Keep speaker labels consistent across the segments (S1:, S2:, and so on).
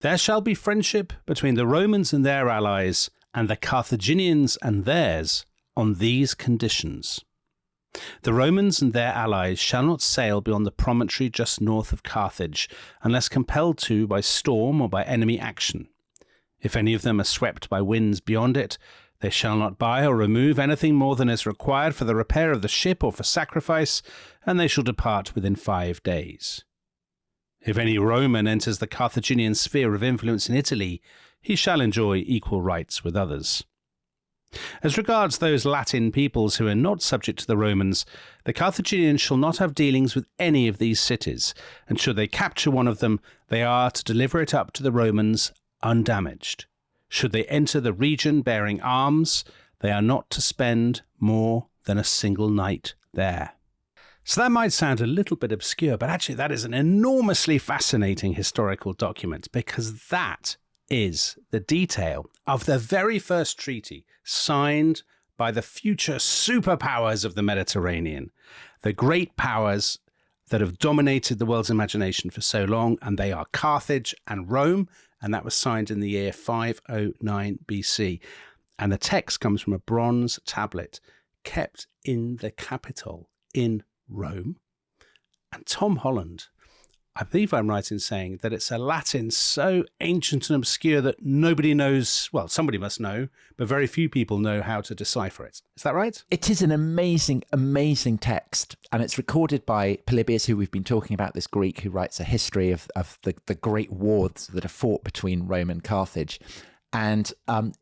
S1: There shall be friendship between the Romans and their allies, and the Carthaginians and theirs, on these conditions. The Romans and their allies shall not sail beyond the promontory just north of Carthage, unless compelled to by storm or by enemy action. If any of them are swept by winds beyond it, they shall not buy or remove anything more than is required for the repair of the ship or for sacrifice, and they shall depart within 5 days. If any Roman enters the Carthaginian sphere of influence in Italy, he shall enjoy equal rights with others. As regards those Latin peoples who are not subject to the Romans, the Carthaginians shall not have dealings with any of these cities, and should they capture one of them, they are to deliver it up to the Romans undamaged. Should they enter the region bearing arms, they are not to spend more than a single night there. So that might sound a little bit obscure, but actually that is an enormously fascinating historical document, because that is the detail of the very first treaty signed by the future superpowers of the Mediterranean, the great powers that have dominated the world's imagination for so long, and they are Carthage and Rome, and that was signed in the year 509 BC. And the text comes from a bronze tablet kept in the Capitol in Rome. And Tom Holland, I believe I'm right in saying that it's a Latin so ancient and obscure that nobody knows, well, somebody must know, but very few people know how to decipher it. Is that right?
S2: It is an amazing, amazing text. And it's recorded by Polybius, who we've been talking about, this Greek who writes a history of the great wars that are fought between Rome and Carthage. And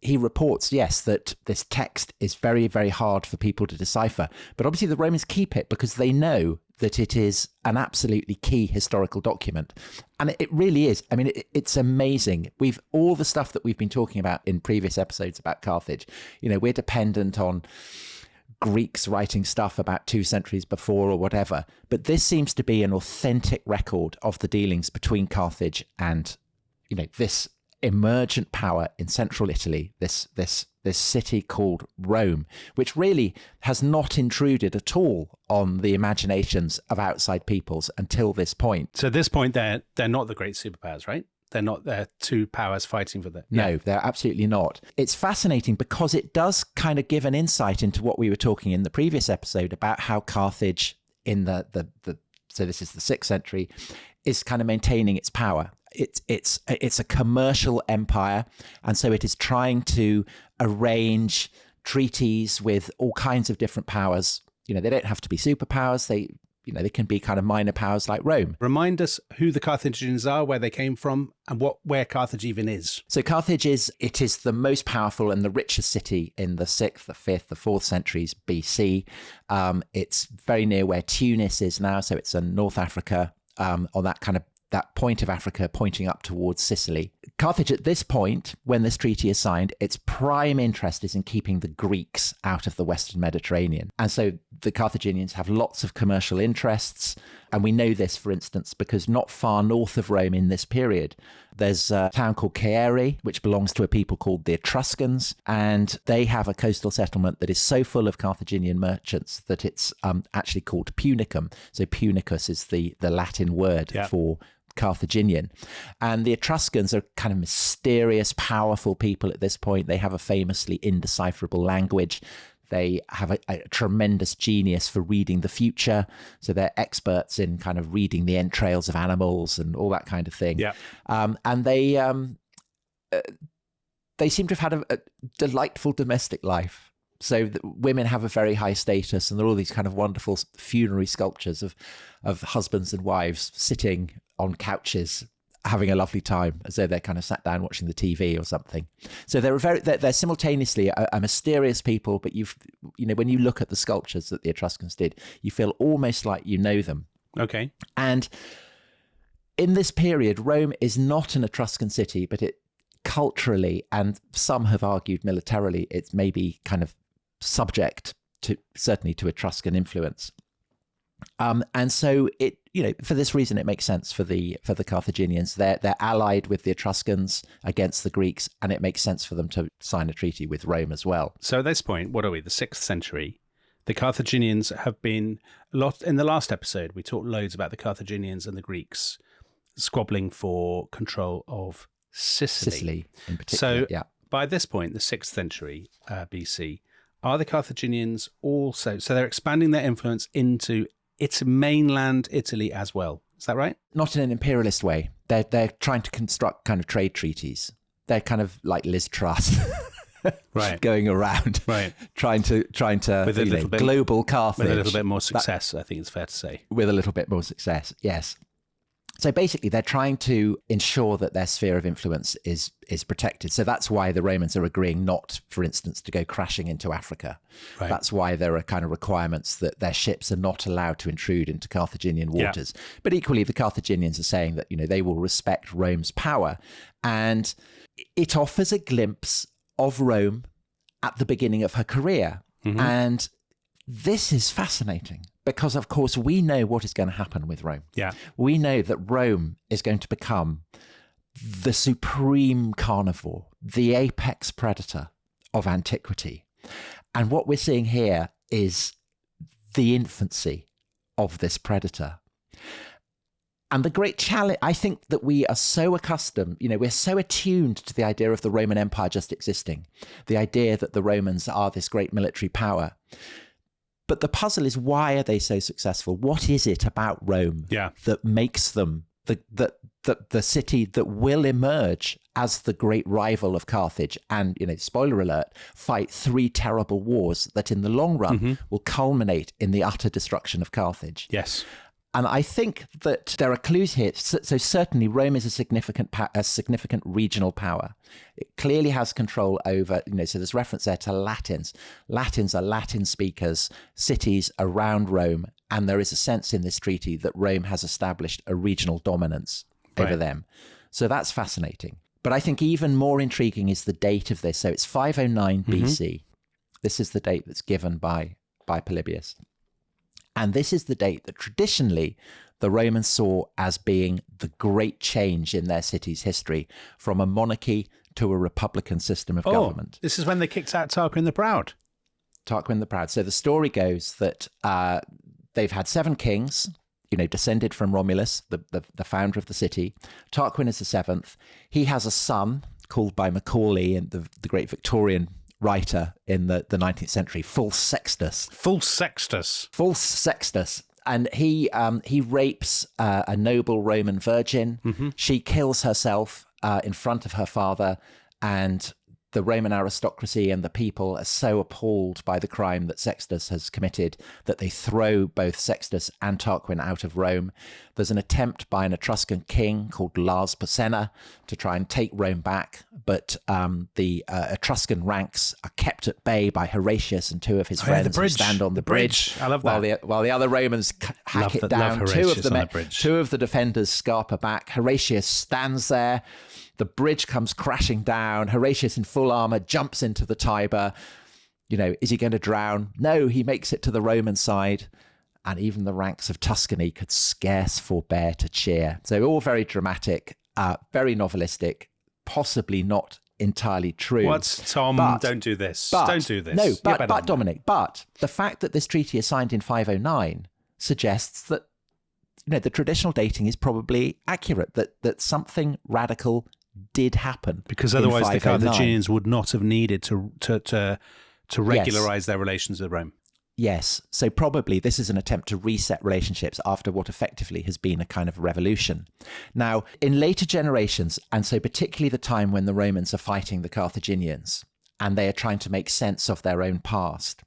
S2: he reports, yes, that this text is very, very hard for people to decipher. But obviously the Romans keep it because they know that it is an absolutely key historical document. And it really is. I mean, it's amazing. All the stuff that we've been talking about in previous episodes about Carthage, you know, we're dependent on Greeks writing stuff about 2 centuries before or whatever. But this seems to be an authentic record of the dealings between Carthage and, you know, this emergent power in central Italy, this city called Rome, which really has not intruded at all on the imaginations of outside peoples until this point.
S1: So at this point, they're not the great superpowers, right? They're not their 2 powers fighting for the...
S2: No, they're absolutely not. It's fascinating because it does kind of give an insight into what we were talking in the previous episode about how Carthage in so this is the 6th century, is kind of maintaining its power. It's a commercial empire, and so it is trying to arrange treaties with all kinds of different powers. You know, they don't have to be superpowers. They can be kind of minor powers like Rome.
S1: Remind us who the Carthaginians are, where they came from, and where Carthage even is.
S2: So Carthage is the most powerful and the richest city in the 6th, the 5th, the 4th centuries BC. It's very near where Tunis is now, so it's in North Africa, on that point of Africa pointing up towards Sicily. Carthage at this point, when this treaty is signed, its prime interest is in keeping the Greeks out of the Western Mediterranean. And so the Carthaginians have lots of commercial interests. And we know this, for instance, because not far north of Rome in this period, there's a town called Caere, which belongs to a people called the Etruscans. And they have a coastal settlement that is so full of Carthaginian merchants that it's actually called Punicum. So Punicus is the Latin word for Carthaginian. And the Etruscans are kind of mysterious, powerful people at this point. They have a famously indecipherable language. They have a tremendous genius for reading the future. So they're experts in kind of reading the entrails of animals and all that kind of thing. Yeah. And they seem to have had a delightful domestic life. So women have a very high status, and there are all these kind of wonderful funerary sculptures of husbands and wives sitting on couches having a lovely time as though they're kind of sat down watching the TV or something. So they're simultaneously a mysterious people, but when you look at the sculptures that the Etruscans did, you feel almost like you know them.
S1: Okay.
S2: And in this period, Rome is not an Etruscan city, but it culturally, and some have argued militarily, it's maybe kind of subject to certainly to Etruscan influence. And so it, for this reason, it makes sense for the Carthaginians. They're allied with the Etruscans against the Greeks, and it makes sense for them to sign a treaty with Rome as well.
S1: So at this point, what are we, the 6th century? The Carthaginians have been in the last episode, we talked loads about the Carthaginians and the Greeks squabbling for control of Sicily.
S2: in particular.
S1: So by this point, the 6th century BC, are the Carthaginians also, so they're expanding their influence into its mainland Italy as well. Is that right?
S2: Not in an imperialist way. They're trying to construct kind of trade treaties. They're kind of like Liz Truss.
S1: Right.
S2: Going around,
S1: right,
S2: trying to
S1: with a little bit,
S2: global Carthage.
S1: With a little bit more success, I think it's fair to say.
S2: With a little bit more success, yes. So basically, they're trying to ensure that their sphere of influence is protected. So that's why the Romans are agreeing not, for instance, to go crashing into Africa.
S1: Right.
S2: That's why there are kind of requirements that their ships are not allowed to intrude into Carthaginian waters. Yeah. But equally, the Carthaginians are saying that, they will respect Rome's power. And it offers a glimpse of Rome at the beginning of her career. Mm-hmm. And this is fascinating because, of course, we know what is going to happen with Rome.
S1: Yeah.
S2: We know that Rome is going to become the supreme carnivore, the apex predator of antiquity. And what we're seeing here is the infancy of this predator. And the great challenge, I think that we are so accustomed, we're so attuned to the idea of the Roman Empire just existing, the idea that the Romans are this great military power. But the puzzle is, why are they so successful? What is it about Rome that makes them the city that will emerge as the great rival of Carthage and, spoiler alert, fight 3 terrible wars that in the long run will culminate in the utter destruction of Carthage?
S1: Yes.
S2: And I think that there are clues here. So certainly Rome is a significant regional power. It clearly has control over, so there's reference there to Latins. Latins are Latin speakers, cities around Rome. And there is a sense in this treaty that Rome has established a regional dominance over them. So that's fascinating. But I think even more intriguing is the date of this. So it's 509 BC. This is the date that's given by Polybius. And this is the date that traditionally the Romans saw as being the great change in their city's history, from a monarchy to a republican system of government.
S1: This is when they kicked out Tarquin the Proud.
S2: Tarquin the Proud. So the story goes that they've had 7 kings, descended from Romulus, the founder of the city. Tarquin is the 7th. He has a son called by Macaulay, and the great Victorian writer in the 19th century, False Sextus. And he rapes a noble Roman virgin. She kills herself in front of her father, and the Roman aristocracy and the people are so appalled by the crime that Sextus has committed that they throw both Sextus and Tarquin out of Rome. There's an attempt by an Etruscan king called Lars Porsena to try and take Rome back, but the Etruscan ranks are kept at bay by Horatius and 2 of his friends who stand on the bridge.
S1: I love that.
S2: While the other Romans hack it down. 2 of the defenders scarper back. Horatius stands there. The bridge comes crashing down. Horatius in full armor jumps into the Tiber. Is he going to drown? No, he makes it to the Roman side. And even the ranks of Tuscany could scarce forbear to cheer. So all very dramatic, very novelistic, possibly not entirely true.
S1: What, Tom? Don't do this. Don't do this.
S2: No, but Dominic, but the fact that this treaty is signed in 509 suggests that the traditional dating is probably accurate, that something radical did happen,
S1: because otherwise the Carthaginians would not have needed to regularize their relations with Rome.
S2: Yes, so probably this is an attempt to reset relationships after what effectively has been a kind of revolution. Now, in later generations, and so particularly the time when the Romans are fighting the Carthaginians and they are trying to make sense of their own past,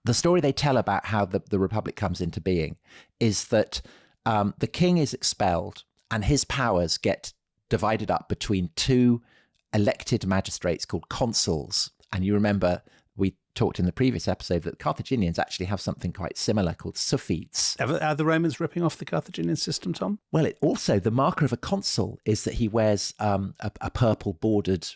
S2: the story they tell about how the Republic comes into being is that the king is expelled and his powers get divided up between 2 elected magistrates called consuls. And you remember we talked in the previous episode that the Carthaginians actually have something quite similar called suffetes.
S1: Are the Romans ripping off the Carthaginian system, Tom?
S2: Well, the marker of a consul is that he wears a purple bordered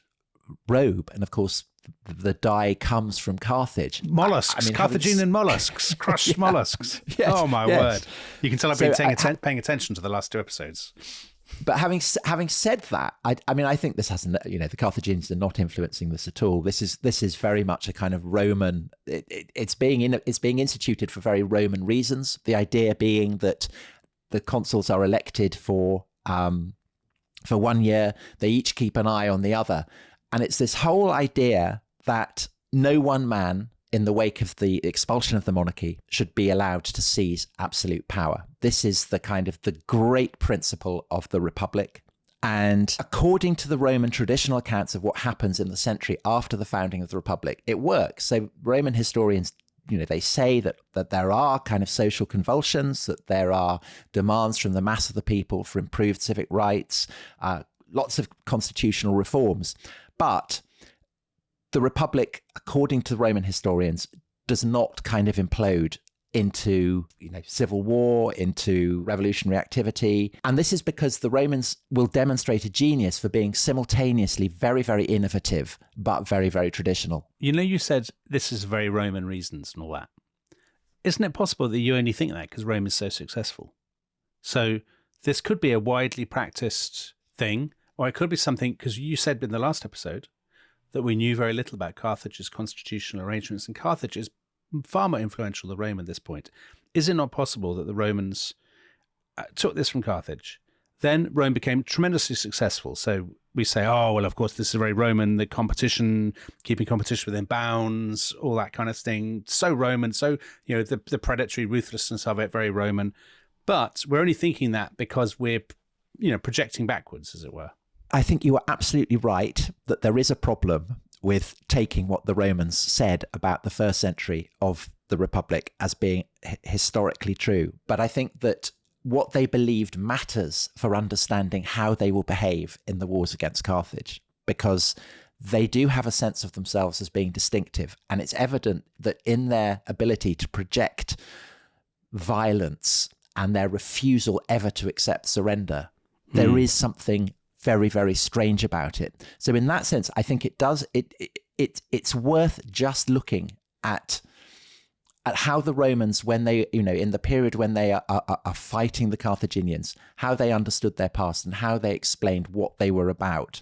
S2: robe. And of course, the dye comes from Carthage.
S1: Mollusks, Carthaginian mollusks, crushed mollusks. Yes, oh, my word. You can tell I've been paying attention to the last 2 episodes.
S2: But having said that, I think this hasn't, the Carthaginians are not influencing this at all. This is very much a kind of Roman. It's being instituted for very Roman reasons. The idea being that the consuls are elected for For 1 year, they each keep an eye on the other. And it's this whole idea that no one man, in the wake of the expulsion of the monarchy, should be allowed to seize absolute power. This is the kind of the great principle of the Republic. And according to the Roman traditional accounts of what happens in the century after the founding of the Republic, it works. So Roman historians, they say that there are kind of social convulsions, that there are demands from the mass of the people for improved civic rights, lots of constitutional reforms. But the Republic, according to the Roman historians, does not kind of implode into civil war, into revolutionary activity. And this is because the Romans will demonstrate a genius for being simultaneously very, very innovative, but very, very traditional.
S1: You said this is very Roman reasons and all that. Isn't it possible that you only think that because Rome is so successful? So this could be a widely practiced thing, or it could be something, because you said in the last episode that we knew very little about Carthage's constitutional arrangements, and Carthage is far more influential than Rome at this point. Is it not possible that the Romans took this from Carthage? Then Rome became tremendously successful. So we say, oh, well, of course, this is very Roman, the competition, keeping competition within bounds, all that kind of thing. So Roman, so, the predatory ruthlessness of it, very Roman. But we're only thinking that because we're, projecting backwards, as it were.
S2: I think you are absolutely right that there is a problem with taking what the Romans said about the first century of the Republic as being historically true. But I think that what they believed matters for understanding how they will behave in the wars against Carthage, because they do have a sense of themselves as being distinctive. And it's evident that in their ability to project violence and their refusal ever to accept surrender, there is something very, very strange about it. So in that sense, I think it's worth just looking at how the Romans, when they, in the period when they are fighting the Carthaginians, how they understood their past and how they explained what they were about.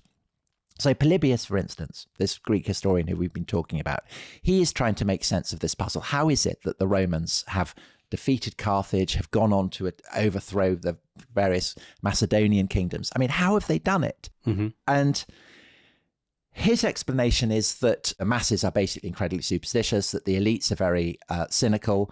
S2: So Polybius, for instance, this Greek historian who we've been talking about, he is trying to make sense of this puzzle. How is it that the Romans have defeated Carthage, have gone on to overthrow the various Macedonian kingdoms? I mean, how have they done it? Mm-hmm. And his explanation is that the masses are basically incredibly superstitious, that the elites are very cynical.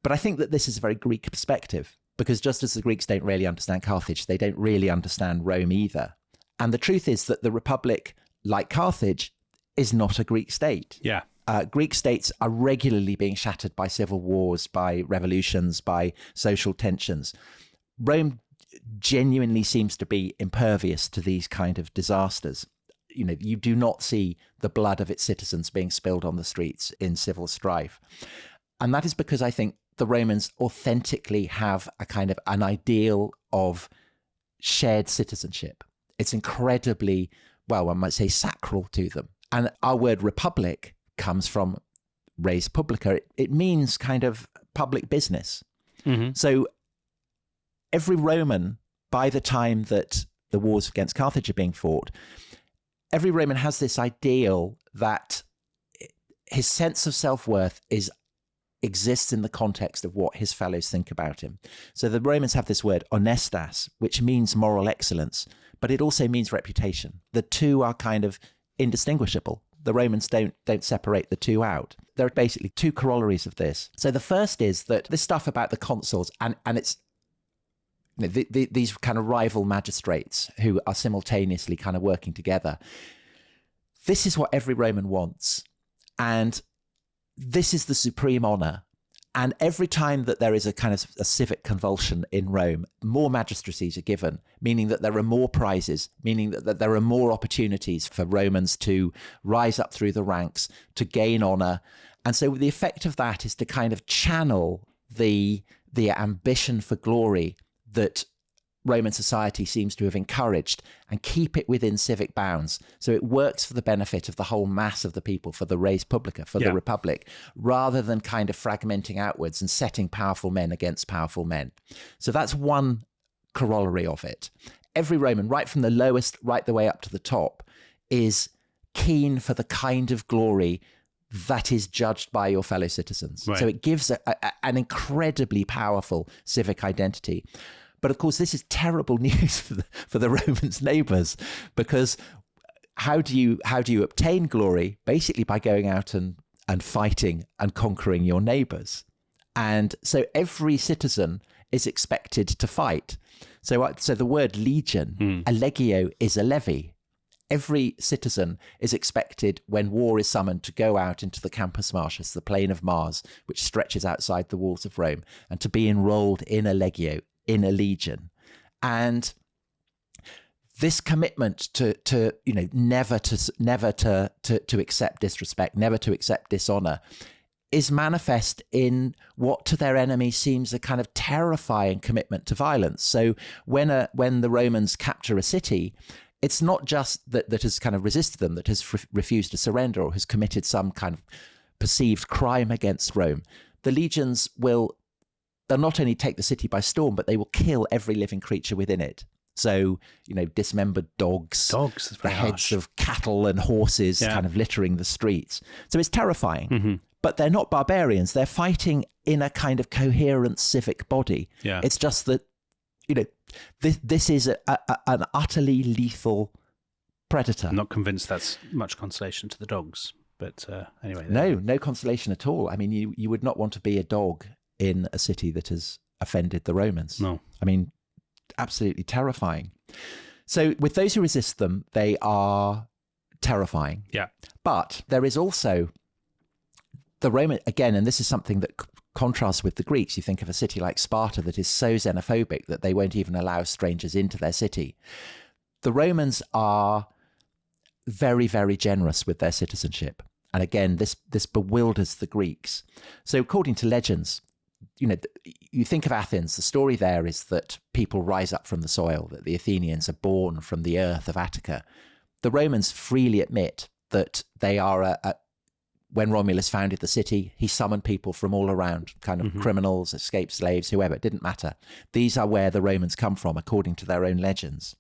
S2: But I think that this is a very Greek perspective, because just as the Greeks don't really understand Carthage, they don't really understand Rome either. And the truth is that the Republic, like Carthage, is not a Greek state.
S1: Yeah.
S2: Greek states are regularly being shattered by civil wars, by revolutions, by social tensions. Rome genuinely seems to be impervious to these kind of disasters. You do not see the blood of its citizens being spilled on the streets in civil strife. And that is because I think the Romans authentically have a kind of an ideal of shared citizenship. It's incredibly, well, one might say sacral to them. And our word republic comes from res publica. It means kind of public business. Mm-hmm. So every Roman, by the time that the wars against Carthage are being fought, every Roman has this ideal that his sense of self-worth exists in the context of what his fellows think about him. So the Romans have this word honestas, which means moral excellence, but it also means reputation. The two are kind of indistinguishable. The Romans don't separate the two out. There are basically two corollaries of this. So the first is that this stuff about the consuls, and it's these kind of rival magistrates who are simultaneously kind of working together. This is what every Roman wants. And this is the supreme honor. And every time that there is a kind of a civic convulsion in Rome, more magistracies are given, meaning that there are more prizes, meaning that there are more opportunities for Romans to rise up through the ranks, to gain honor. And so the effect of that is to kind of channel the ambition for glory that Roman society seems to have encouraged and keep it within civic bounds. So it works for the benefit of the whole mass of the people, for the res publica, for the Republic, rather than kind of fragmenting outwards and setting powerful men against powerful men. So that's one corollary of it. Every Roman, right from the lowest right the way up to the top, is keen for the kind of glory that is judged by your fellow citizens. Right. So it gives an incredibly powerful civic identity. But of course, this is terrible news for the Romans' neighbours, because how do you obtain glory? Basically by going out and fighting and conquering your neighbours. And so every citizen is expected to fight. So the word legion, a legio, is a levy. Every citizen is expected, when war is summoned, to go out into the Campus Martius, the plain of Mars, which stretches outside the walls of Rome, and to be enrolled in a legio, in a legion. And this commitment to never to accept disrespect, never to accept dishonor, is manifest in what to their enemies seems a kind of terrifying commitment to violence. So when the Romans capture a city, it's not just that has kind of resisted them, that has refused to surrender or has committed some kind of perceived crime against Rome. The legions they'll not only take the city by storm, but they will kill every living creature within it. So, dismembered dogs, the heads of cattle and horses kind of littering the streets. So it's terrifying. Mm-hmm. But they're not barbarians. They're fighting in a kind of coherent civic body. Yeah. It's just that, this is an utterly lethal predator.
S1: I'm not convinced that's much consolation to the dogs. But anyway.
S2: No consolation at all. I mean, you would not want to be a dog in a city that has offended the Romans. No. I mean, absolutely terrifying. So with those who resist them, they are terrifying. Yeah. But there is also the Roman, again, and this is something that contrasts with the Greeks. You think of a city like Sparta that is so xenophobic that they won't even allow strangers into their city. The Romans are very, very generous with their citizenship. And again, this bewilders the Greeks. So according to legends, you think of Athens, the story there is that people rise up from the soil, that the Athenians are born from the earth of Attica. The Romans freely admit that they are when Romulus founded the city, he summoned people from all around, kind of criminals, escaped slaves, whoever, it didn't matter. These are where the Romans come from, according to their own legends.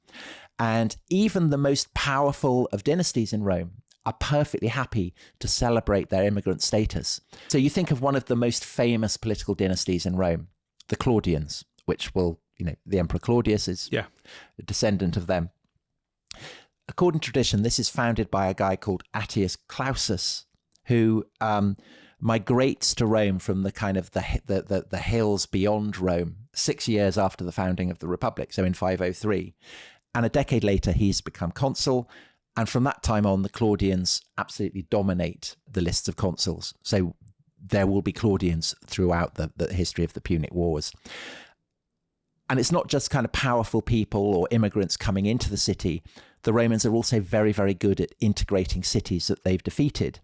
S2: And even the most powerful of dynasties in Rome are perfectly happy to celebrate their immigrant status. So you think of one of the most famous political dynasties in Rome, the Claudians, which the Emperor Claudius is a descendant of them. According to tradition, this is founded by a guy called Attius Clausus, who migrates to Rome from the kind of the hills beyond Rome 6 years after the founding of the Republic, so in 503. And a decade later, he's become consul. And from that time on, the Claudians absolutely dominate the lists of consuls. So there will be Claudians throughout the history of the Punic Wars. And it's not just kind of powerful people or immigrants coming into the city. The Romans are also very, very good at integrating cities that they've defeated.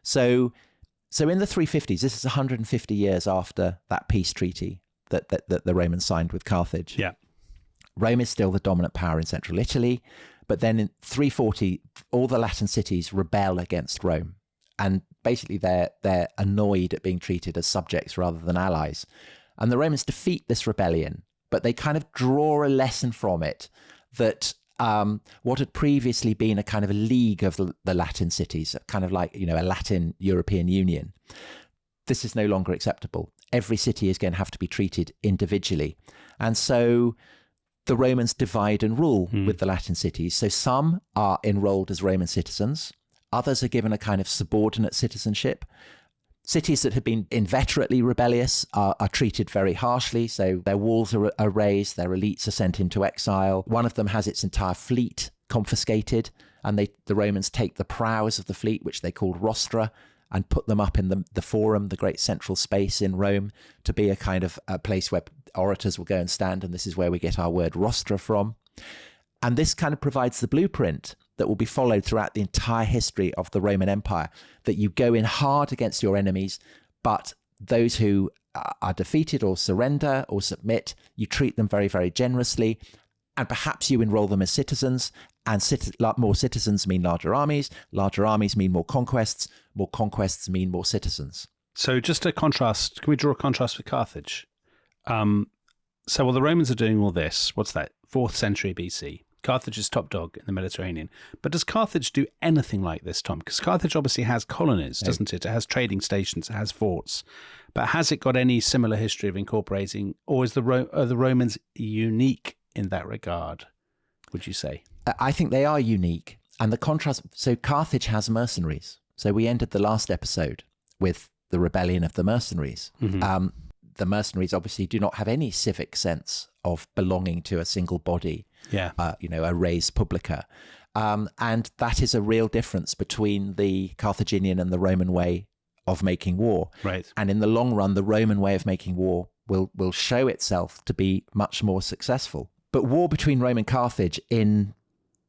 S2: So in the 350s, this is 150 years after that peace treaty that the Romans signed with Carthage. Yeah. Rome is still the dominant power in central Italy. But then in 340, all the Latin cities rebel against Rome. And basically they're annoyed at being treated as subjects rather than allies. And the Romans defeat this rebellion, but they kind of draw a lesson from it that what had previously been a kind of a league of the Latin cities, kind of like, a Latin European Union, this is no longer acceptable. Every city is going to have to be treated individually. And so the Romans divide and rule with the Latin cities. So some are enrolled as Roman citizens. Others are given a kind of subordinate citizenship. Cities that have been inveterately rebellious are treated very harshly. So their walls are razed, their elites are sent into exile. One of them has its entire fleet confiscated, and the Romans take the prows of the fleet, which they called rostra, and put them up in the forum, the great central space in Rome, to be a kind of a place where orators will go and stand. And this is where we get our word rostra from. And this kind of provides the blueprint that will be followed throughout the entire history of the Roman Empire, that you go in hard against your enemies, but those who are defeated or surrender or submit, you treat them very, very generously. And perhaps you enroll them as citizens, and more citizens mean larger armies mean more conquests mean more citizens.
S1: So just a contrast, can we draw a contrast with Carthage? So while the Romans are doing all this, what's that, 4th century BC, Carthage is top dog in the Mediterranean. But does Carthage do anything like this, Tom? Because Carthage obviously has colonies, doesn't it? It has trading stations, it has forts. But has it got any similar history of incorporating, or are the Romans unique in that regard, would you say?
S2: I think they are unique. And the contrast, so Carthage has mercenaries. So we ended the last episode with the rebellion of the mercenaries. Mm-hmm. The mercenaries obviously do not have any civic sense of belonging to a single body, a res publica. And that is a real difference between the Carthaginian and the Roman way of making war.
S1: Right.
S2: And in the long run, the Roman way of making war will show itself to be much more successful. But war between Rome and Carthage in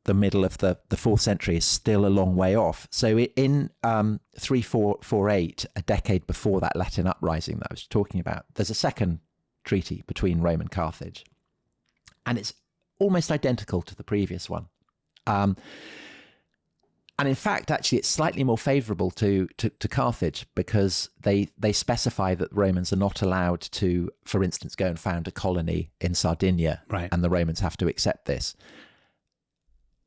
S2: the middle of the 4th century is still a long way off. So in 3448, a decade before that Latin uprising that I was talking about, there's a second treaty between Rome and Carthage. And it's almost identical to the previous one. And in fact, actually, it's slightly more favourable to Carthage because they specify that Romans are not allowed to, for instance, go and found a colony in Sardinia.
S1: Right.
S2: And the Romans have to accept this.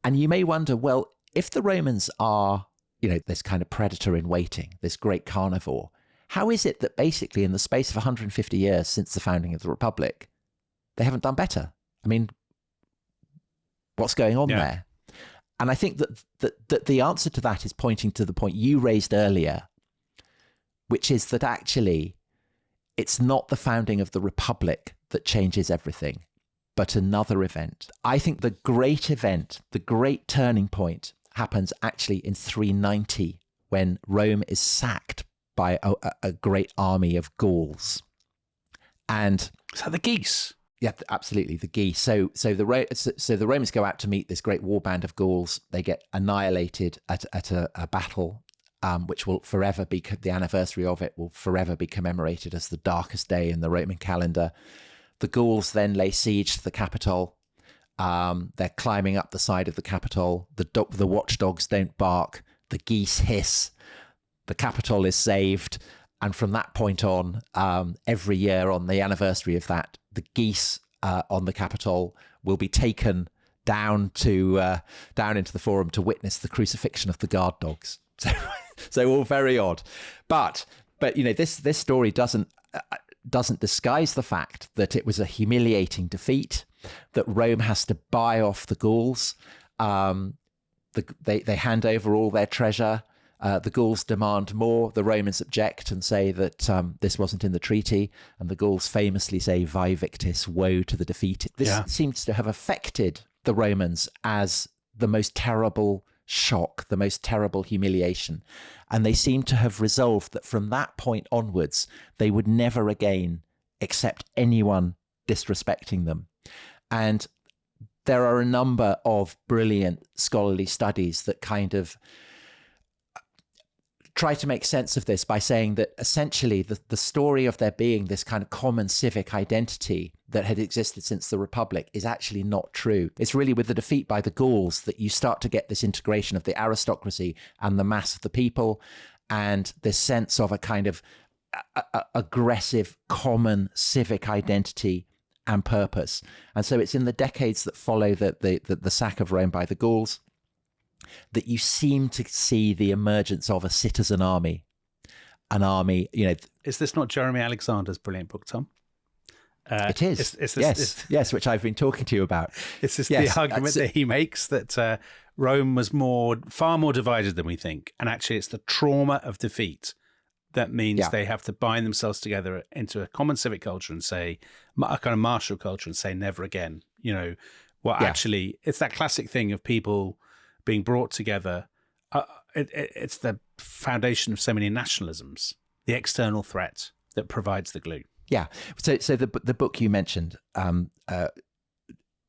S2: And you may wonder, well, if the Romans are, this kind of predator in waiting, this great carnivore, how is it that basically in the space of 150 years since the founding of the Republic, they haven't done better? I mean, what's going on there? And I think that the answer to that is pointing to the point you raised earlier, which is that actually it's not the founding of the Republic that changes everything, but another event. I think the great event, the great turning point happens actually in 390 when Rome is sacked by a great army of Gauls. And
S1: is that the geese?
S2: Yeah, absolutely, the geese. So the Romans go out to meet this great warband of Gauls. They get annihilated at a battle, which will forever be, the anniversary of it will forever be commemorated as the darkest day in the Roman calendar. The Gauls then lay siege to the Capitol. They're climbing up the side of the Capitol. The watchdogs don't bark. The geese hiss. The Capitol is saved. And from that point on, every year on the anniversary of that, the geese on the Capitol will be taken down into the forum to witness the crucifixion of the guard dogs. So all very odd. But this story doesn't disguise the fact that it was a humiliating defeat, that Rome has to buy off the Gauls. They hand over all their treasure. The Gauls demand more. The Romans object and say that this wasn't in the treaty. And the Gauls famously say, "Vae victis," woe to the defeated. This seems to have affected the Romans as the most terrible shock, the most terrible humiliation. And they seem to have resolved that from that point onwards, they would never again accept anyone disrespecting them. And there are a number of brilliant scholarly studies that kind of try to make sense of this by saying that essentially the story of there being this kind of common civic identity that had existed since the Republic is actually not true. It's really with the defeat by the Gauls that you start to get this integration of the aristocracy and the mass of the people, and this sense of a kind of aggressive common civic identity and purpose. And so it's in the decades that follow the sack of Rome by the Gauls that you seem to see the emergence of a citizen army. An army,
S1: Is this not Jeremy Alexander's brilliant book, Tom?
S2: It is. Yes, which I've been talking to you about.
S1: Is this the argument that he makes, that Rome was far more divided than we think, and actually it's the trauma of defeat that means they have to bind themselves together into a common civic culture and say, a kind of martial culture, and say never again. Actually, it's that classic thing of people being brought together. It's the foundation of so many nationalisms, the external threat that provides the glue.
S2: Yeah. So the book you mentioned,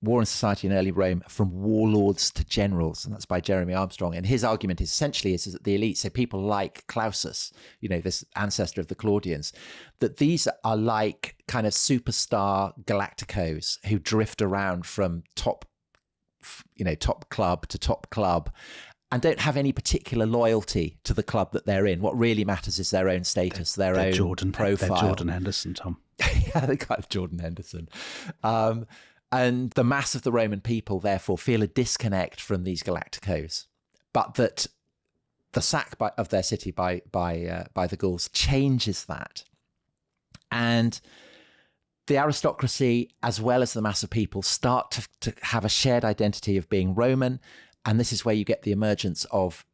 S2: War and Society in Early Rome, From Warlords to Generals, and that's by Jeremy Armstrong. And his argument essentially is that the elite, so people like Clausus, this ancestor of the Claudians, that these are like kind of superstar galacticos who drift around from top club to top club and don't have any particular loyalty to the club that they're in. What really matters is their own status, their own profile.
S1: They're Jordan Henderson, Tom.
S2: Yeah, they kind of Jordan Henderson. And the mass of the Roman people, therefore, feel a disconnect from these Galacticos, but that the sack of their city by the Gauls changes that. And the aristocracy, as well as the mass of people, start to have a shared identity of being Roman. And this is where you get the emergence of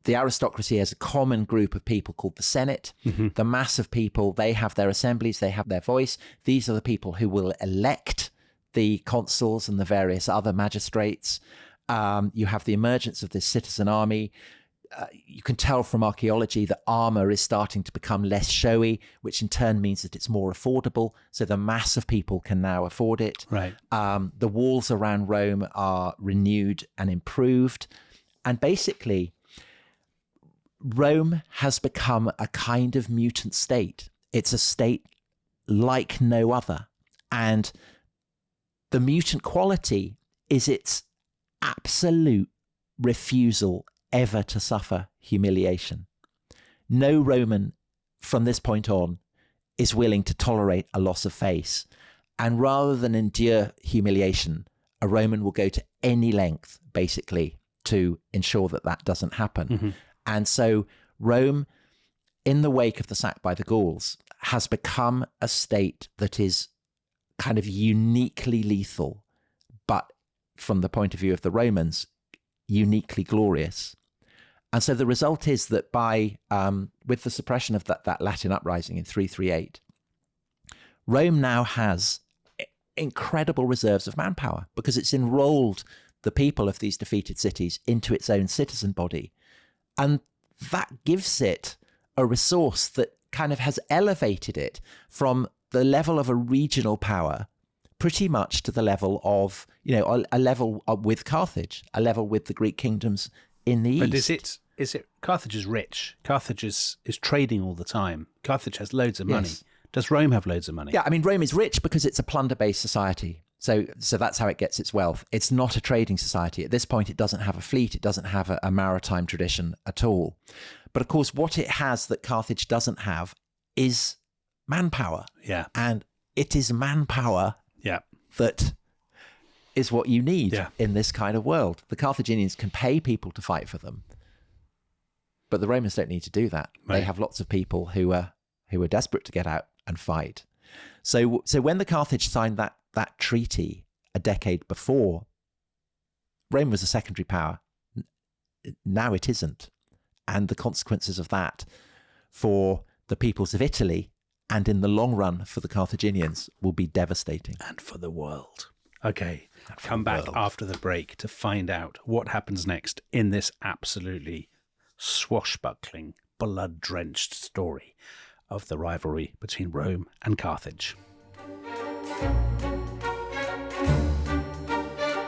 S2: the aristocracy as a common group of people called the Senate.
S1: Mm-hmm.
S2: The mass of people, they have their assemblies, they have their voice. These are the people who will elect the consuls and the various other magistrates. You have the emergence of this citizen army. You can tell from archaeology that armor is starting to become less showy, which in turn means that it's more affordable. So the mass of people can now afford it.
S1: Right.
S2: The walls around Rome are renewed and improved. And basically, Rome has become a kind of mutant state. It's a state like no other. And the mutant quality is its absolute refusal ever to suffer humiliation. No Roman from this point on is willing to tolerate a loss of face. And rather than endure humiliation, a Roman will go to any length, basically, to ensure that that doesn't happen.
S1: Mm-hmm.
S2: And so Rome, in the wake of the sack by the Gauls, has become a state that is kind of uniquely lethal, but from the point of view of the Romans, uniquely glorious. And so the result is that with the suppression of that Latin uprising in 338, Rome now has incredible reserves of manpower because it's enrolled the people of these defeated cities into its own citizen body. And that gives it a resource that kind of has elevated it from the level of a regional power pretty much to the level of, a level with Carthage, a level with the Greek kingdoms in the east.
S1: But is it Carthage is rich? Carthage is trading all the time. Carthage has loads of money.
S2: Yes.
S1: Does Rome have loads of money?
S2: Yeah, I mean, Rome is rich because it's a plunder-based society. So that's how it gets its wealth. It's not a trading society. At this point, it doesn't have a fleet. It doesn't have a maritime tradition at all. But of course, what it has that Carthage doesn't have is manpower.
S1: Yeah.
S2: And it is manpower that is what you need in this kind of world. The Carthaginians can pay people to fight for them, but the Romans don't need to do that. Right. They have lots of people who are desperate to get out and fight. So when the Carthage signed that treaty a decade before, Rome was a secondary power. Now it isn't. And the consequences of that for the peoples of Italy and in the long run for the Carthaginians will be devastating.
S1: And for the world. Okay, come back after the break to find out what happens next in this absolutely swashbuckling, blood-drenched story of the rivalry between Rome and Carthage.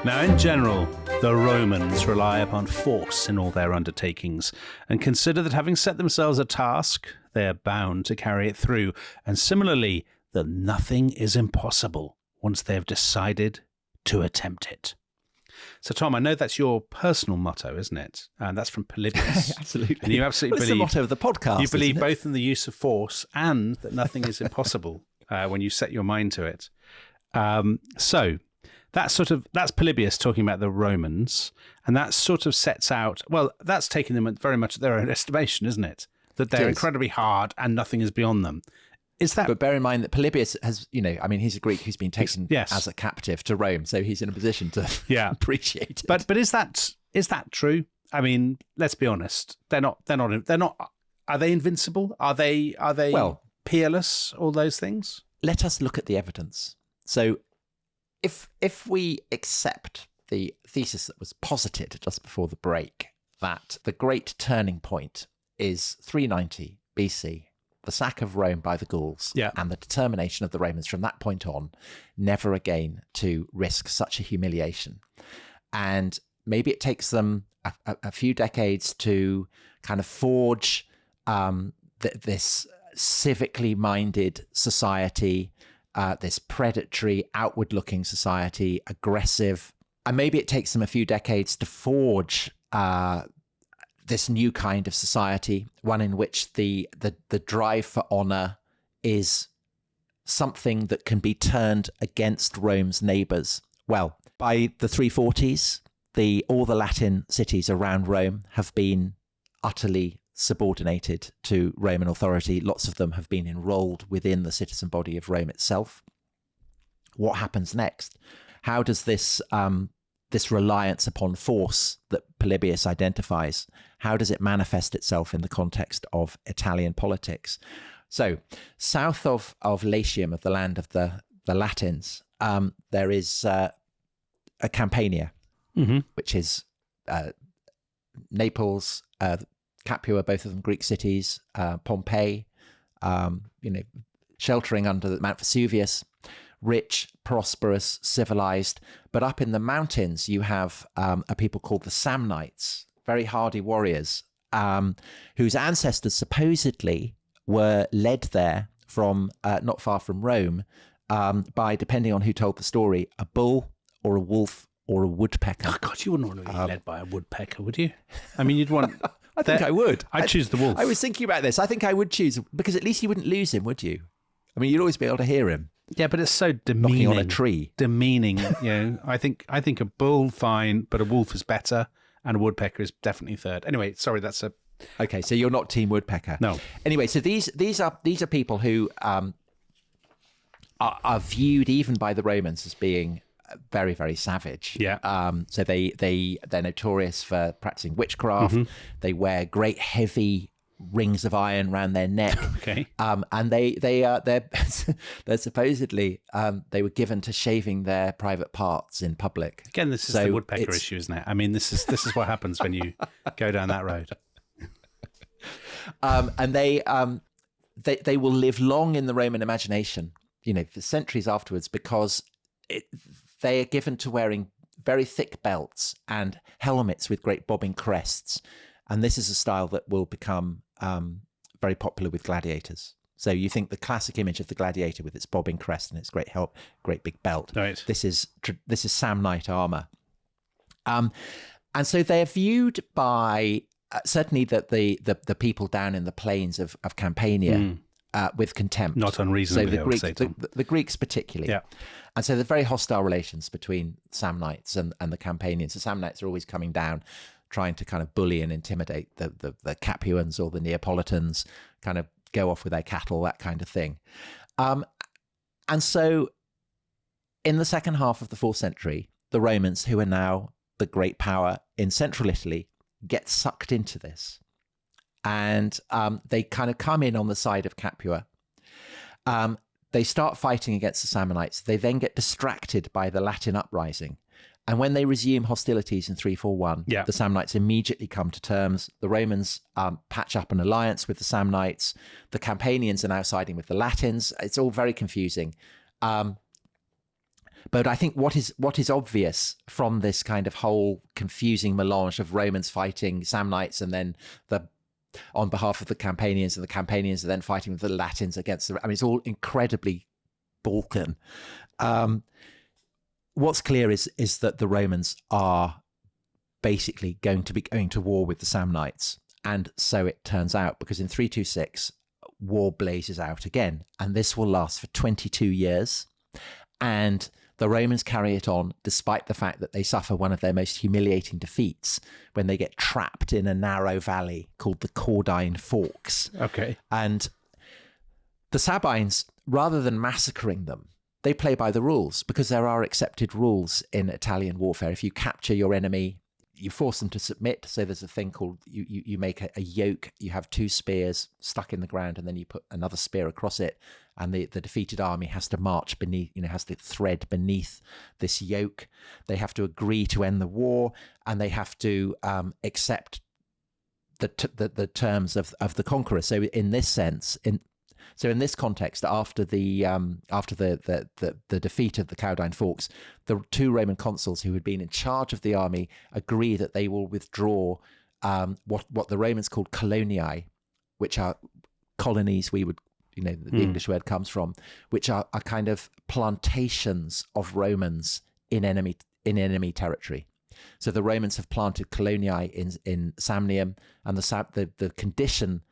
S1: Now, in general, the Romans rely upon force in all their undertakings and consider that having set themselves a task, they are bound to carry it through, and similarly, that nothing is impossible once they have decided to attempt it. So, Tom, I know that's your personal motto, isn't it? And that's from Polybius.
S2: Absolutely.
S1: And you absolutely believe...
S2: It's the motto of the podcast,
S1: you believe both in the use of force and that nothing is impossible when you set your mind to it. So... That's Polybius talking about the Romans, and that sort of sets out, well, that's taking them very much at their own estimation, isn't it? That they're incredibly hard and nothing is beyond them. Is that?
S2: But bear in mind that Polybius has, he's a Greek who's been taken as a captive to Rome, so he's in a position to appreciate it.
S1: But is that true? I mean, let's be honest. They're not. Are they invincible? Are they peerless? All those things.
S2: Let us look at the evidence. So, if we accept the thesis that was posited just before the break, that the great turning point is 390 BC, the sack of Rome by the Gauls, and the determination of the Romans from that point on never again to risk such a humiliation. And maybe it takes them a few decades to kind of forge this civically minded society, this predatory, outward-looking society, aggressive. And maybe it takes them a few decades to forge this new kind of society, one in which the drive for honor is something that can be turned against Rome's neighbours? Well, by the 340s, all the Latin cities around Rome have been utterly subordinated to Roman authority. Lots of them have been enrolled within the citizen body of Rome itself. What happens next? How does this reliance upon force that Polybius identifies, how does it manifest itself in the context of Italian politics? So south of Latium, of the land of the Latins, there is a Campania, which is Naples, Capua, both of them Greek cities, Pompeii, sheltering under the Mount Vesuvius, rich, prosperous, civilized. But up in the mountains, you have a people called the Samnites, very hardy warriors, whose ancestors supposedly were led there from not far from Rome by, depending on who told the story, a bull or a wolf or a woodpecker.
S1: Oh, God, you wouldn't want to be led by a woodpecker, would you? I mean, you'd want...
S2: I think I would.
S1: I'd choose the wolf.
S2: I was thinking about this. I think I would choose, because at least you wouldn't lose him, would you? I mean, you'd always be able to hear him.
S1: Yeah, but it's so demeaning.
S2: Knocking on a tree.
S1: Demeaning. I think a bull, fine, but a wolf is better, and a woodpecker is definitely third. Anyway, sorry, that's a...
S2: Okay, so you're not Team Woodpecker.
S1: No.
S2: Anyway, so these are people who are viewed even by the Romans as being very, very savage.
S1: Yeah.
S2: So they're notorious for practicing witchcraft. They wear great heavy rings of iron around their neck.
S1: Okay.
S2: And they're supposedly they were given to shaving their private parts in public.
S1: Again, this is the woodpecker issue, isn't it? I mean, this is what happens when you go down that road.
S2: And they will live long in the Roman imagination, for centuries afterwards, because they are given to wearing very thick belts and helmets with great bobbing crests. And this is a style that will become very popular with gladiators. So you think the classic image of the gladiator with its bobbing crest and its great big belt.
S1: Right.
S2: This is Samnite armor. And so they're viewed by certainly the people down in the plains of Campania with contempt.
S1: Not unreasonably,
S2: so the Greeks particularly.
S1: Yeah.
S2: And so there are very hostile relations between Samnites and the Campanians. The Samnites are always coming down, trying to kind of bully and intimidate the Capuans or the Neapolitans, kind of go off with their cattle, that kind of thing. And so in the second half of the 4th century, the Romans, who are now the great power in central Italy, get sucked into this. And they kind of come in on the side of Capua. They start fighting against the Samnites. They then get distracted by the Latin uprising. And when they resume hostilities in 341, the Samnites immediately come to terms. The Romans patch up an alliance with the Samnites. The Campanians are now siding with the Latins. It's all very confusing. But I think what is obvious from this kind of whole confusing melange of Romans fighting Samnites and then on behalf of the Campanians, and the Campanians are then fighting with the Latins against it's all incredibly Balkan. What's clear is that the Romans are basically going to war with the Samnites. And so it turns out, because in 326, war blazes out again. And this will last for 22 years. And the Romans carry it on despite the fact that they suffer one of their most humiliating defeats when they get trapped in a narrow valley called the Caudine Forks.
S1: Okay.
S2: And the Sabines, rather than massacring them, they play by the rules, because there are accepted rules in Italian warfare. If you capture your enemy, you force them to submit. So there's a thing called, you make a yoke. You have 2 spears stuck in the ground, and then you put another spear across it. And the defeated army has to march beneath, has to thread beneath this yoke. They have to agree to end the war, and they have to accept the terms of the conqueror. So in this sense, in this context, after the defeat of the Caudine Forks, the 2 Roman consuls who had been in charge of the army agree that they will withdraw what the Romans called coloniae, which are colonies we would, the English word comes from, which are kind of plantations of Romans in enemy territory. So the Romans have planted coloniae in Samnium, and the condition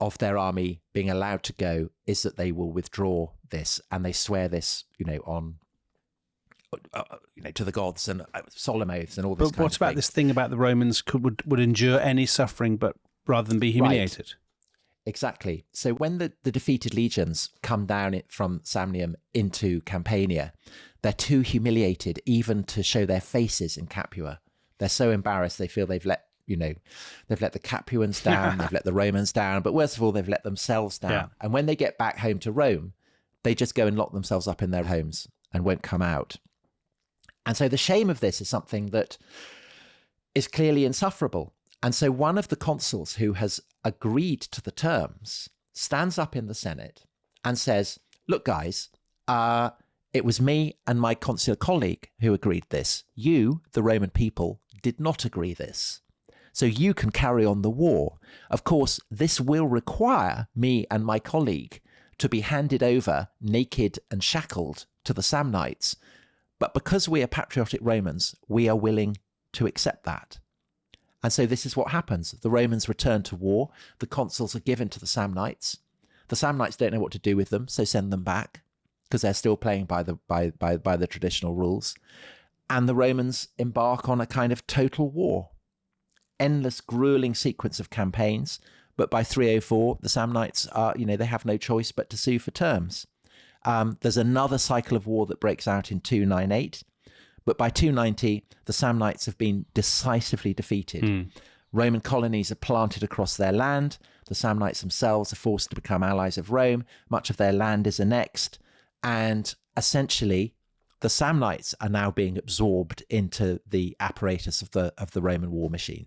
S2: of their army being allowed to go is that they will withdraw this, and they swear this, on to the gods and solemn oaths and all this.
S1: But what about this thing about the Romans would endure any suffering, but rather than be humiliated?
S2: Right. Exactly. So when the defeated legions come down from Samnium into Campania, they're too humiliated even to show their faces in Capua. They're so embarrassed they feel they've let the Capuans down, they've let the Romans down, but worst of all, they've let themselves down. Yeah. And when they get back home to Rome, they just go and lock themselves up in their homes and won't come out. And so the shame of this is something that is clearly insufferable. And so one of the consuls who has agreed to the terms stands up in the Senate and says, look, guys, it was me and my consular colleague who agreed this. You, the Roman people, did not agree this. So you can carry on the war. Of course, this will require me and my colleague to be handed over naked and shackled to the Samnites. But because we are patriotic Romans, we are willing to accept that. And so this is what happens. The Romans return to war. The consuls are given to the Samnites. The Samnites don't know what to do with them, so send them back because they're still playing by the traditional rules. And the Romans embark on a kind of total war. Endless, grueling sequence of campaigns. But by 304, the Samnites are, they have no choice but to sue for terms. There's another cycle of war that breaks out in 298. But by 290, the Samnites have been decisively defeated. Roman colonies are planted across their land. The Samnites themselves are forced to become allies of Rome. Much of their land is annexed. And essentially, the Samnites are now being absorbed into the apparatus of the Roman war machine.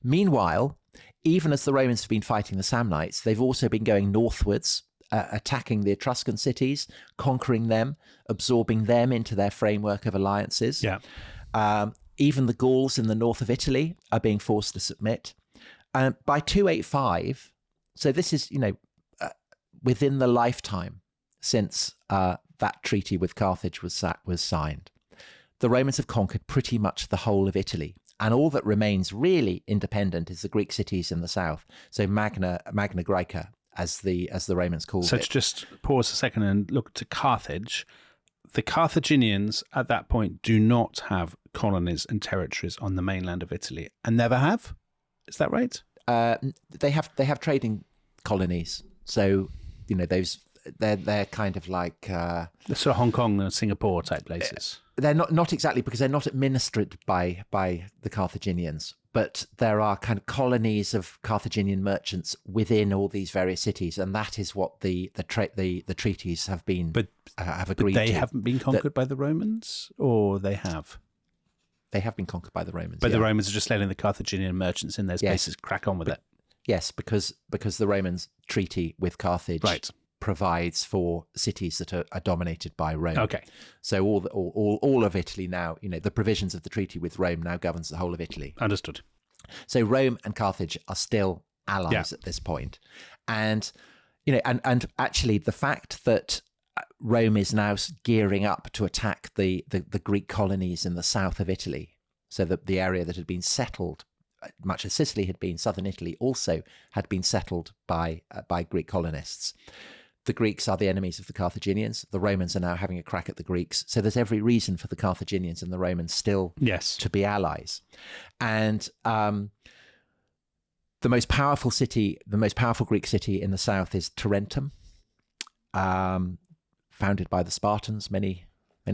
S2: Meanwhile, even as the Romans have been fighting the Samnites, they've also been going northwards, attacking the Etruscan cities, conquering them, absorbing them into their framework of alliances.
S1: Yeah.
S2: Even the Gauls in the north of Italy are being forced to submit. By 285, so this is, within the lifetime since that treaty with Carthage was signed, the Romans have conquered pretty much the whole of Italy. And all that remains really independent is the Greek cities in the south. So Magna Graeca, as the Romans called it.
S1: So to just pause a second and look to Carthage, the Carthaginians at that point do not have colonies and territories on the mainland of Italy, and never have. Is that right?
S2: They have trading colonies. So they're kind of like
S1: the sort of Hong Kong and Singapore type places.
S2: They're not exactly, because they're not administered by the Carthaginians. But there are kind of colonies of Carthaginian merchants within all these various cities, and that is what the treaties have been have agreed to.
S1: But they haven't been conquered by the Romans, or they have?
S2: They have been conquered by the Romans.
S1: But the Romans are just letting the Carthaginian merchants in those places crack on with it.
S2: Yes, because the Romans' treaty with Carthage provides for cities that are dominated by Rome.
S1: Okay.
S2: So all of Italy now, the provisions of the treaty with Rome now governs the whole of Italy.
S1: Understood.
S2: So Rome and Carthage are still allies at this point. And, and actually the fact that Rome is now gearing up to attack the Greek colonies in the south of Italy, so that the area that had been settled, much as Sicily had been, southern Italy also had been settled by Greek colonists. The Greeks are the enemies of the Carthaginians. The Romans are now having a crack at the Greeks. So there's every reason for the Carthaginians and the Romans still to be allies. And the most powerful Greek city in the south is Tarentum, founded by the Spartans many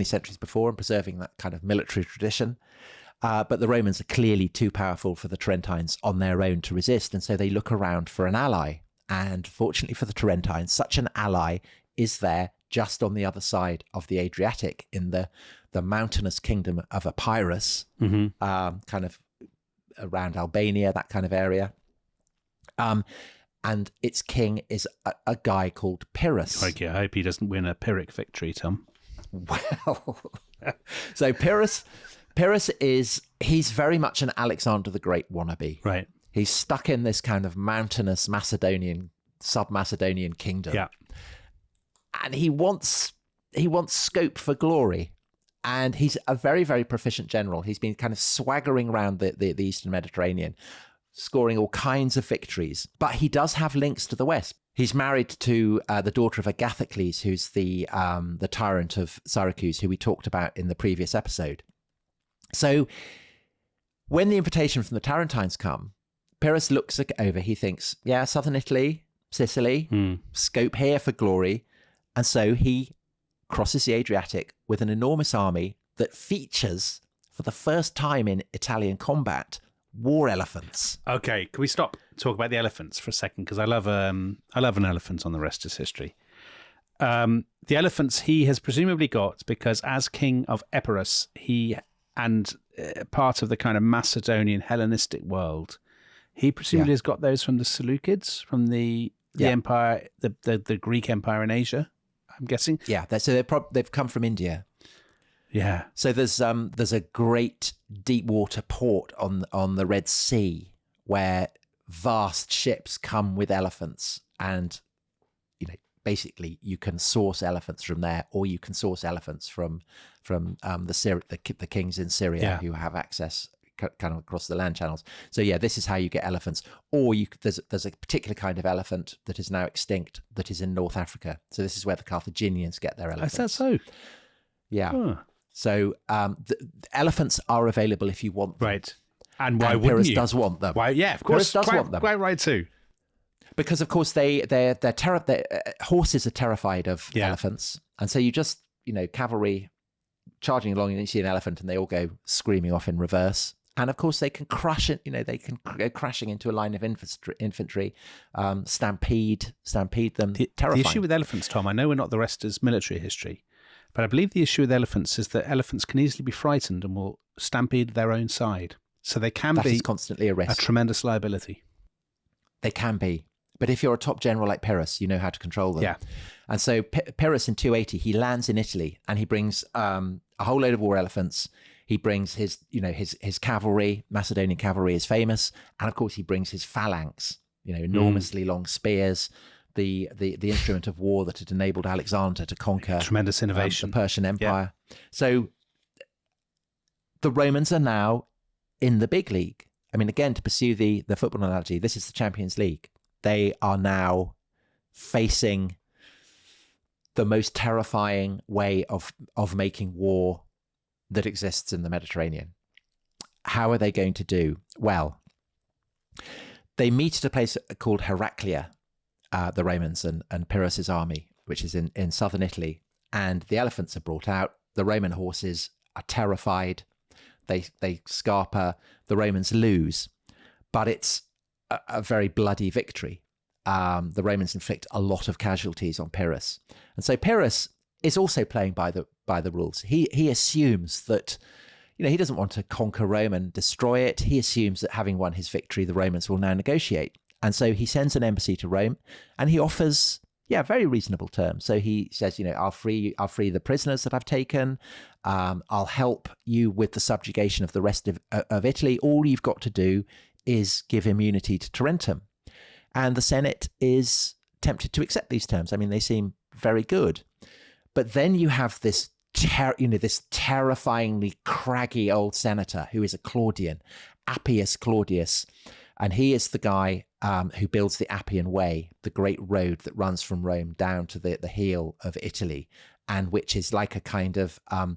S2: centuries before and preserving that kind of military tradition. But the Romans are clearly too powerful for the Tarentines on their own to resist. And so they look around for an ally. And fortunately for the Tarentines, such an ally is there just on the other side of the Adriatic in the mountainous kingdom of Pyrrhus, kind of around Albania, that kind of area. And its king is a guy called Pyrrhus.
S1: I hope he doesn't win a Pyrrhic victory, Tom.
S2: Well, so Pyrrhus he's very much an Alexander the Great wannabe.
S1: Right.
S2: He's stuck in this kind of mountainous sub-Macedonian kingdom. Yeah. And he wants scope for glory. And he's a very, very proficient general. He's been kind of swaggering around the Eastern Mediterranean, scoring all kinds of victories. But he does have links to the west. He's married to the daughter of Agathocles, who's the tyrant of Syracuse, who we talked about in the previous episode. So when the invitation from the Tarentines come, Pyrrhus looks over, he thinks, yeah, southern Italy, Sicily, scope here for glory. And so he crosses the Adriatic with an enormous army that features, for the first time in Italian combat, war elephants.
S1: Okay, can we stop and talk about the elephants for a second? Because I love an elephant on the rest is history. The elephants he has presumably got because as king of Epirus, he and part of the kind of Macedonian Hellenistic world, he presumably has got those from the Seleucids, from the empire, the Greek Empire in Asia, I'm guessing.
S2: Yeah, so they've come from India.
S1: Yeah.
S2: So there's a great deep water port on the Red Sea where vast ships come with elephants, and basically you can source elephants from there, or you can source elephants from the kings in Syria who have access kind of across the land channels. So yeah, this is how you get elephants. Or there's a particular kind of elephant that is now extinct that is in North Africa. So this is where the Carthaginians get their elephants.
S1: Is that so?
S2: Yeah.
S1: Huh.
S2: So the elephants are available if you want them.
S1: Right. And why wouldn't
S2: Pyrrhus
S1: you?
S2: does want them.
S1: Why? Yeah, of course.
S2: Pyrrhus does want them.
S1: Quite right too.
S2: Because of course horses are terrified of elephants, and so you just cavalry charging along and you see an elephant and they all go screaming off in reverse. And of course, they can crush it. They can go crashing into a line of infantry, stampede them. Terrifying.
S1: The issue with elephants, Tom, I know we're not the rest as military history, but I believe the issue with elephants is that elephants can easily be frightened and will stampede their own side. So they can be
S2: constantly a risk.
S1: A tremendous liability.
S2: They can be. But if you're a top general like Pyrrhus, you know how to control them.
S1: Yeah.
S2: And so Pyrrhus in 280, he lands in Italy and he brings a whole load of war elephants. He brings his cavalry. Macedonian cavalry is famous, and of course he brings his phalanx. Enormously long spears, the instrument of war that had enabled Alexander to conquer
S1: tremendous innovation
S2: the Persian Empire. Yeah. So the Romans are now in the big league. I mean, again, to pursue the football analogy, this is the Champions League. They are now facing the most terrifying way of making war that exists in the Mediterranean. How are they going to do? Well, they meet at a place called Heraclea, the Romans and Pyrrhus's army, which is in southern Italy. And the elephants are brought out. The Roman horses are terrified. They scarper. The Romans lose, but it's a very bloody victory. The Romans inflict a lot of casualties on Pyrrhus, and so Pyrrhus is also playing by the rules. He assumes that he doesn't want to conquer Rome and destroy it. He assumes that having won his victory, the Romans will now negotiate, and so he sends an embassy to Rome, and he offers very reasonable terms. So he says, I'll free the prisoners that I've taken. I'll help you with the subjugation of the rest of Italy. All you've got to do is give immunity to Tarentum. And the Senate is tempted to accept these terms. I mean, they seem very good. But then you have this terrifyingly craggy old senator who is a Claudian, Appius Claudius. And he is the guy who builds the Appian Way, the great road that runs from Rome down to the heel of Italy, and which is like a kind of a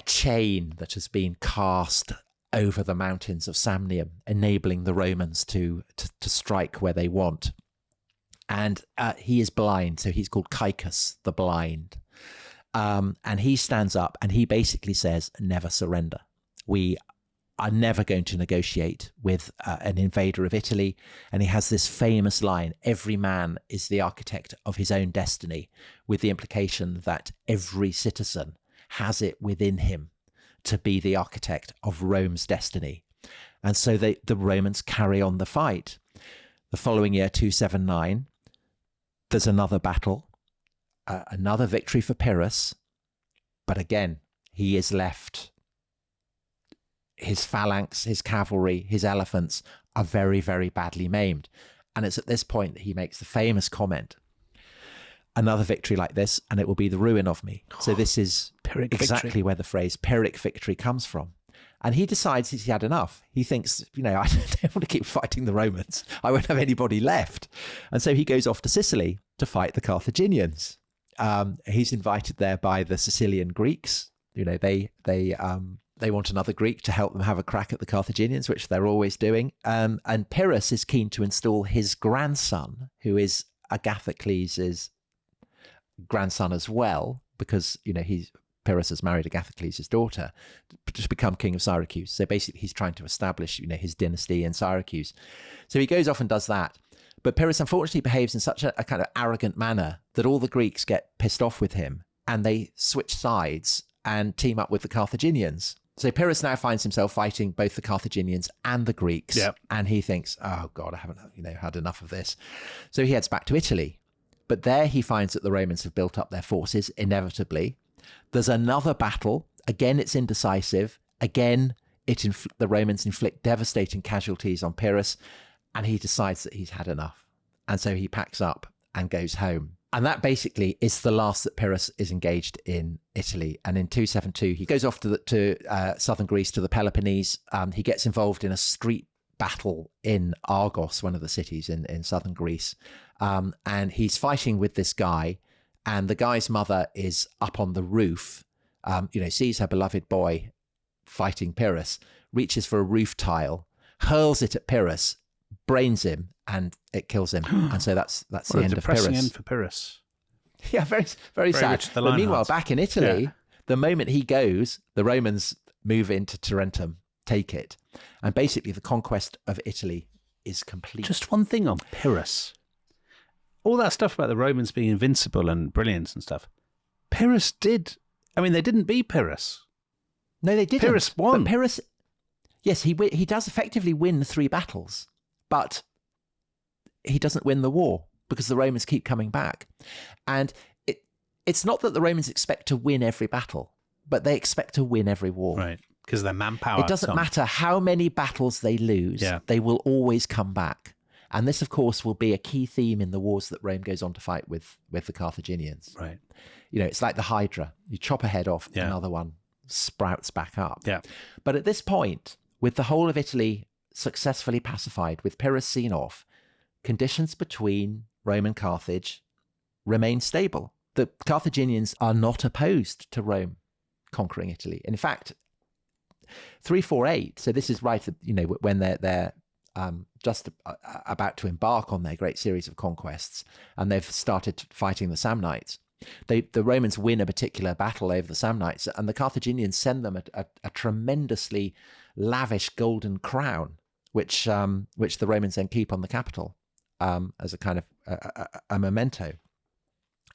S2: chain that has been cast over the mountains of Samnium, enabling the Romans to strike where they want. And he is blind, so he's called Caecus the Blind. And he stands up and he basically says, never surrender. We are never going to negotiate with an invader of Italy. And he has this famous line, every man is the architect of his own destiny, with the implication that every citizen has it within him to be the architect of Rome's destiny. And so the Romans carry on the fight. The following year, 279, there's another battle, another victory for Pyrrhus. But again, he is left. His phalanx, his cavalry, his elephants are very, very badly maimed. And it's at this point that he makes the famous comment, another victory like this, and it will be the ruin of me. So this is
S1: Pyrrhic
S2: exactly
S1: victory.
S2: Where the phrase Pyrrhic victory comes from. And he decides he's had enough. He thinks, I don't want to keep fighting the Romans. I won't have anybody left. And so he goes off to Sicily to fight the Carthaginians. He's invited there by the Sicilian Greeks. They want another Greek to help them have a crack at the Carthaginians, which they're always doing. And Pyrrhus is keen to install his grandson, who is Agathocles' grandson as well, because, Pyrrhus has married Agathocles' daughter to become king of Syracuse. So basically he's trying to establish, his dynasty in Syracuse. So he goes off and does that. But Pyrrhus unfortunately behaves in such a kind of arrogant manner that all the Greeks get pissed off with him and they switch sides and team up with the Carthaginians. So Pyrrhus now finds himself fighting both the Carthaginians and the Greeks. Yep. And he thinks, oh God, I haven't had enough of this. So he heads back to Italy. But there he finds that the Romans have built up their forces, inevitably. There's another battle. Again, it's indecisive. Again, the Romans inflict devastating casualties on Pyrrhus, and he decides that he's had enough. And so he packs up and goes home. And that basically is the last that Pyrrhus is engaged in Italy. And in 272, he goes off to southern Greece, to the Peloponnese. He gets involved in a street battle in Argos, one of the cities in southern Greece. And he's fighting with this guy. And the guy's mother is up on the roof, sees her beloved boy fighting Pyrrhus, reaches for a roof tile, hurls it at Pyrrhus, brains him, and it kills him. And so that's the end of Pyrrhus.
S1: Depressing end for Pyrrhus.
S2: Yeah, very, very sad. But meanwhile, back in Italy, the moment he goes, the Romans move into Tarentum, take it. And basically the conquest of Italy is complete.
S1: Just one thing on Pyrrhus. All that stuff about the Romans being invincible and brilliant and stuff. Pyrrhus did. I mean, they didn't beat Pyrrhus.
S2: No, they didn't.
S1: Pyrrhus won.
S2: But Pyrrhus, yes, he does effectively win 3 battles, but he doesn't win the war because the Romans keep coming back. And it's not that the Romans expect to win every battle, but they expect to win every war.
S1: Right, because their manpower.
S2: It doesn't matter how many battles they lose, they will always come back. And this, of course, will be a key theme in the wars that Rome goes on to fight with the Carthaginians.
S1: Right.
S2: It's like the Hydra. You chop a head off, another one sprouts back up.
S1: Yeah.
S2: But at this point, with the whole of Italy successfully pacified, with Pyrrhus seen off, conditions between Rome and Carthage remain stable. The Carthaginians are not opposed to Rome conquering Italy. In fact, 348, so this is right, when they're just about to embark on their great series of conquests, and they've started fighting the Samnites. The Romans win a particular battle over the Samnites, and the Carthaginians send them a tremendously lavish golden crown, which the Romans then keep on the capital as a kind of a memento.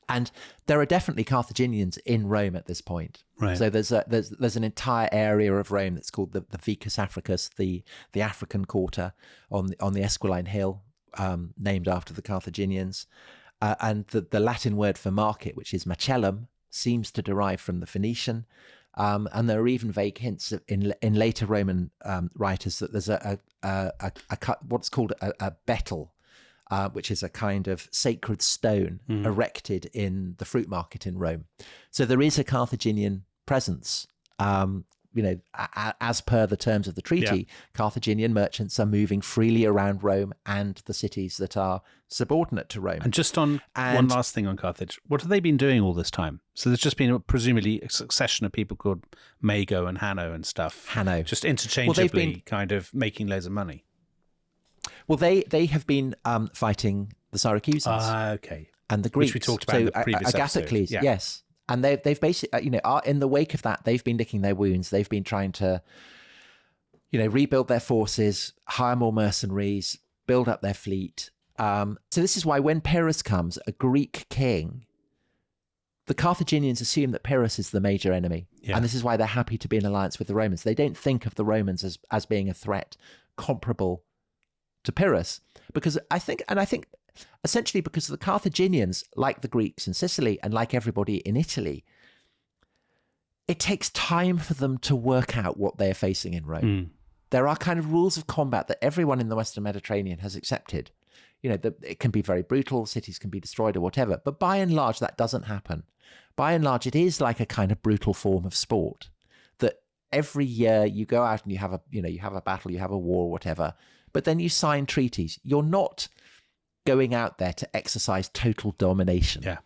S2: And there are definitely Carthaginians in Rome at this point.
S1: Right.
S2: So there's an entire area of Rome that's called the Vicus Africus, the African quarter on the Esquiline Hill, named after the Carthaginians. And the Latin word for market, which is macellum, seems to derive from the Phoenician. And there are even vague hints in later Roman writers that there's what's called a betel, which is a kind of sacred stone erected in the fruit market in Rome. So there is a Carthaginian presence. As per the terms of the treaty, Carthaginian merchants are moving freely around Rome and the cities that are subordinate to Rome.
S1: And just one last thing on Carthage. What have they been doing all this time? So there's just been presumably a succession of people called Mago and Hanno and stuff.
S2: Hanno.
S1: Just interchangeably kind of making loads of money.
S2: Well, they have been fighting the Syracusans.
S1: Okay.
S2: And the Greeks.
S1: Which we talked about in the previous
S2: Agathocles,
S1: episode.
S2: yes. And they've basically, in the wake of that, they've been licking their wounds. They've been trying to, rebuild their forces, hire more mercenaries, build up their fleet. So this is why when Pyrrhus comes, a Greek king, the Carthaginians assume that Pyrrhus is the major enemy. Yeah. And this is why they're happy to be in alliance with the Romans. They don't think of the Romans as being a threat comparable to Pyrrhus. Because I think essentially because the Carthaginians, like the Greeks in Sicily and like everybody in Italy, it takes time for them to work out what they're facing in Rome. There are kind of rules of combat that everyone in the Western Mediterranean has accepted. It can be very brutal, cities can be destroyed or whatever, but by and large, that doesn't happen. By and large, it is like a kind of brutal form of sport that every year you go out and you have a battle, you have a war, whatever, but then you sign treaties. You're not going out there to exercise total domination.
S1: Yeah.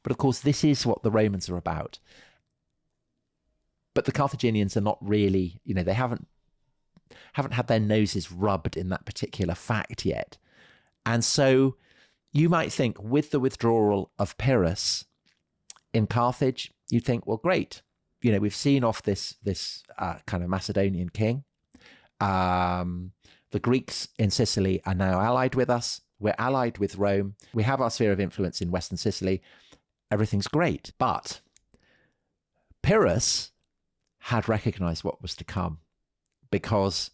S2: But of course, this is what the Romans are about. But the Carthaginians are not really, they haven't had their noses rubbed in that particular fact yet. And so you might think, with the withdrawal of Pyrrhus in Carthage, you'd think, well, great. We've seen off this kind of Macedonian king. The Greeks in Sicily are now allied with us. We're allied with Rome. We have our sphere of influence in Western Sicily. Everything's great. But Pyrrhus had recognized what was to come, because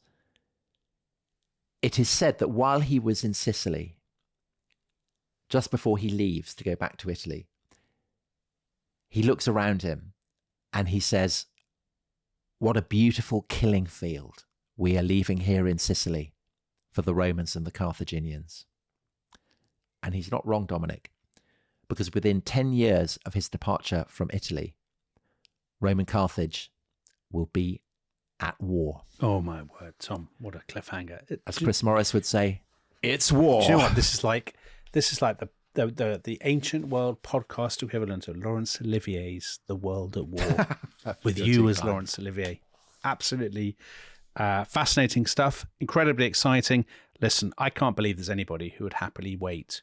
S2: it is said that while he was in Sicily, just before he leaves to go back to Italy, he looks around him and he says, what a beautiful killing field we are leaving here in Sicily for the Romans and the Carthaginians. And he's not wrong, Dominic, because within 10 years of his departure from Italy, Roman Carthage will be at war.
S1: Oh my word, Tom! What a cliffhanger!
S2: As Chris Morris would say, it's war.
S1: Do you know what this is like? This is like the ancient world podcast equivalent of Laurence Olivier's "The World at War," with you as Laurence Olivier. Absolutely fascinating stuff. Incredibly exciting. Listen, I can't believe there's anybody who would happily wait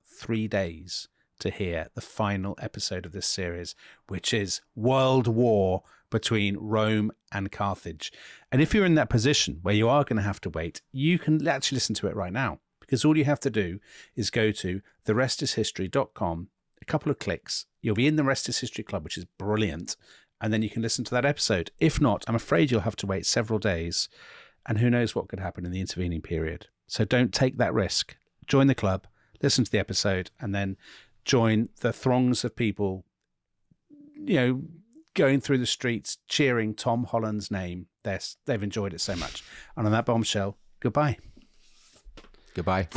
S1: 3 days to hear the final episode of this series, which is World War between Rome and Carthage. And if you're in that position where you are going to have to wait, you can actually listen to it right now, because all you have to do is go to therestishistory.com, a couple of clicks, you'll be in the Rest is History Club, which is brilliant, and then you can listen to that episode. If not, I'm afraid you'll have to wait several days, and who knows what could happen in the intervening period. So don't take that risk. Join the club, listen to the episode, and then join the throngs of people, going through the streets, cheering Tom Holland's name. They've enjoyed it so much. And on that bombshell, goodbye.
S2: Goodbye.